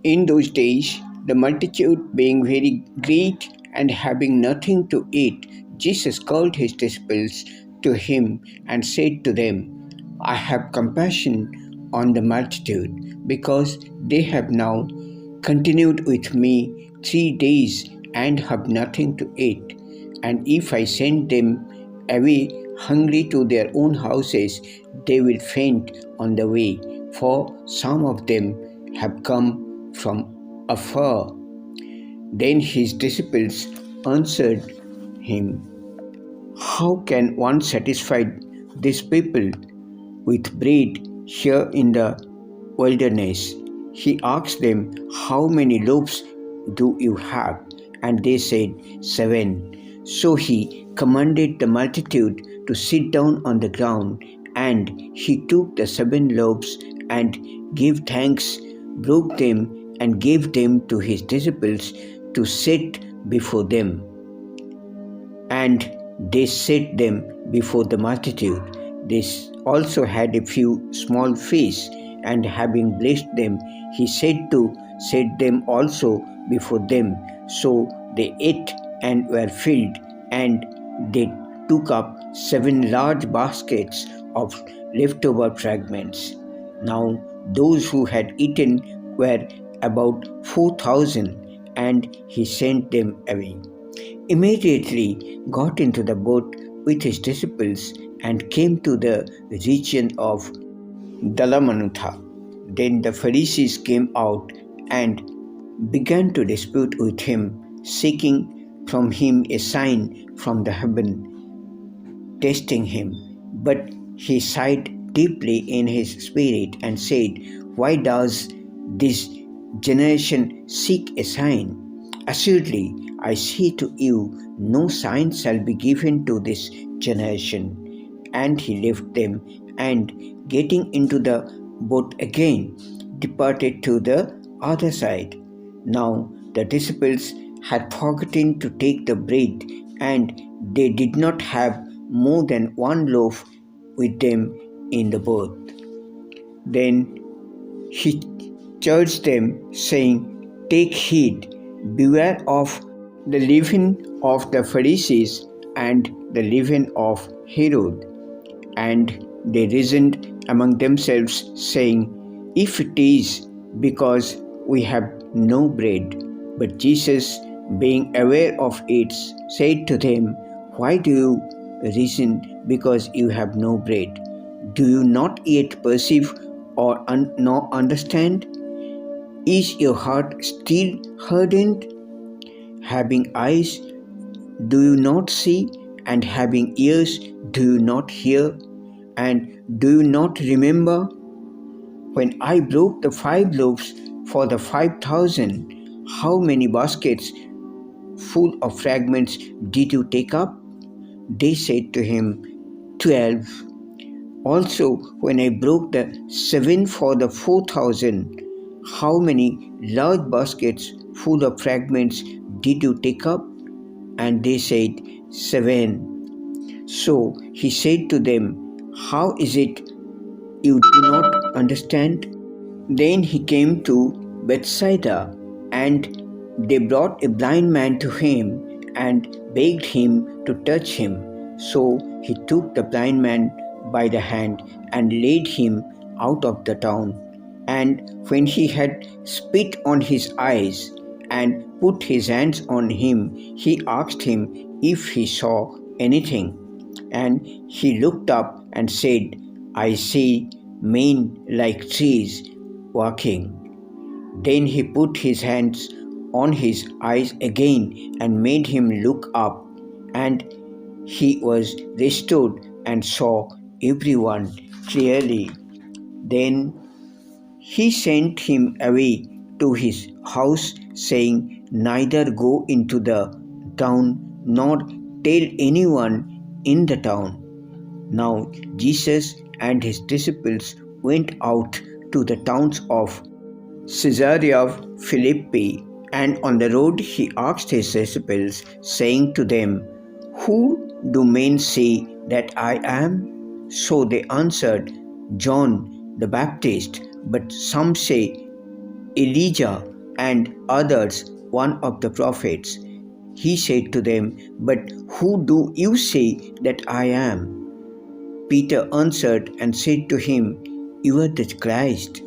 In those days, the multitude being very great and having nothing to eat, Jesus called his disciples to him and said to them, I have compassion on the multitude, because they have now continued with me 3 days and have nothing to eat. And if I send them away hungry to their own houses, they will faint on the way, for some of them have come from afar. Then his disciples answered him, how can one satisfy these people with bread here in the wilderness? He asked them, how many loaves do you have? And they said, 7. So he commanded the multitude to sit down on the ground, and he took the 7 loaves and gave thanks, broke them, and gave them to his disciples to set before them. And they set them before the multitude. They also had a few small fish, and having blessed them, he said to set them also before them. So they ate and were filled, and they took up 7 large baskets of leftover fragments. Now those who had eaten were about 4,000, and he sent them away. Immediately got into the boat with his disciples and came to the region of Dalamanutha. Then the Pharisees came out and began to dispute with him, seeking from him a sign from the heaven, testing him. But he sighed deeply in his spirit and said, why does this generation seek a sign? Assuredly, I say to you, no sign shall be given to this generation. And he left them, and getting into the boat again, departed to the other side. Now the disciples had forgotten to take the bread, and they did not have more than 1 loaf with them in the boat. Then he charged them, saying, take heed, beware of the leaven of the Pharisees and the leaven of Herod. And they reasoned among themselves, saying, if it is because we have no bread. But Jesus, being aware of it, said to them, why do you reason because you have no bread? Do you not yet perceive or nor understand? Is your heart still hardened? Having eyes, do you not see? And having ears, do you not hear? And do you not remember when I broke the 5 loaves for the 5,000, how many baskets full of fragments did you take up? They said to him, 12. Also, when I broke the 7 for the 4,000, how many large baskets full of fragments did you take up? And they said, 7. So he said to them, how is it you do not understand? Then he came to Bethsaida, and they brought a blind man to him and begged him to touch him. So he took the blind man by the hand and led him out of the town. And when he had spit on his eyes and put his hands on him, he asked him if he saw anything. And he looked up and said, I see men like trees walking. Then he put his hands on his eyes again and made him look up, and he was restored and saw everyone clearly. Then he sent him away to his house, saying, neither go into the town nor tell anyone in the town. Now Jesus and his disciples went out to the towns of Caesarea Philippi, and on the road he asked his disciples, saying to them, who do men say that I am? So they answered, John the Baptist, but some say Elijah, and others one of the prophets. He said to them, "But who do you say that I am?" Peter answered and said to him, "You are the Christ."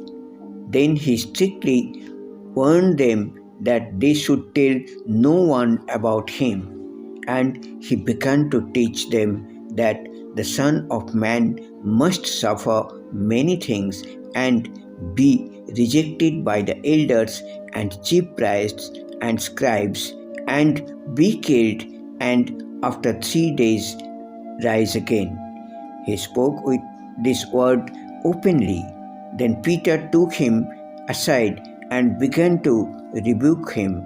Then he strictly warned them that they should tell no one about him. And he began to teach them that the Son of Man must suffer many things and be rejected by the elders and chief priests and scribes and be killed and after 3 days rise again. He spoke with this word openly. Then Peter took him aside and began to rebuke him.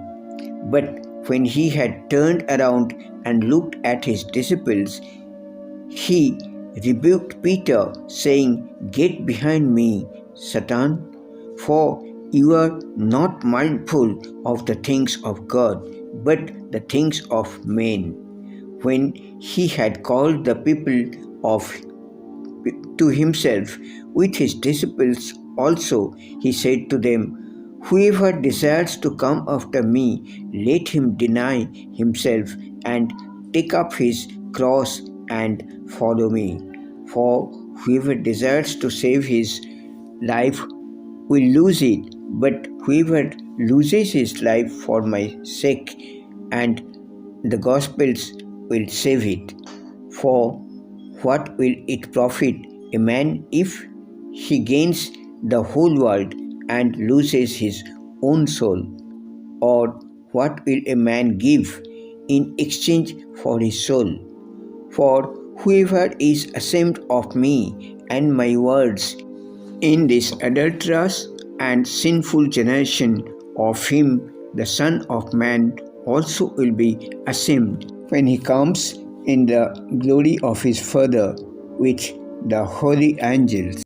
But when he had turned around and looked at his disciples, he rebuked Peter, saying, "Get behind me, Satan, for you are not mindful of the things of God, but the things of men." When he had called the people of to himself with his disciples also, he said to them, "Whoever desires to come after me, let him deny himself and take up his cross and follow me. For whoever desires to save his life will lose it, but whoever loses his life for my sake and the gospel's will save it. For what will it profit a man if he gains the whole world and loses his own soul? Or what will a man give in exchange for his soul? For whoever is ashamed of me and my words in this adulterous and sinful generation, of him the Son of Man also will be ashamed when he comes in the glory of his Father with the holy angels."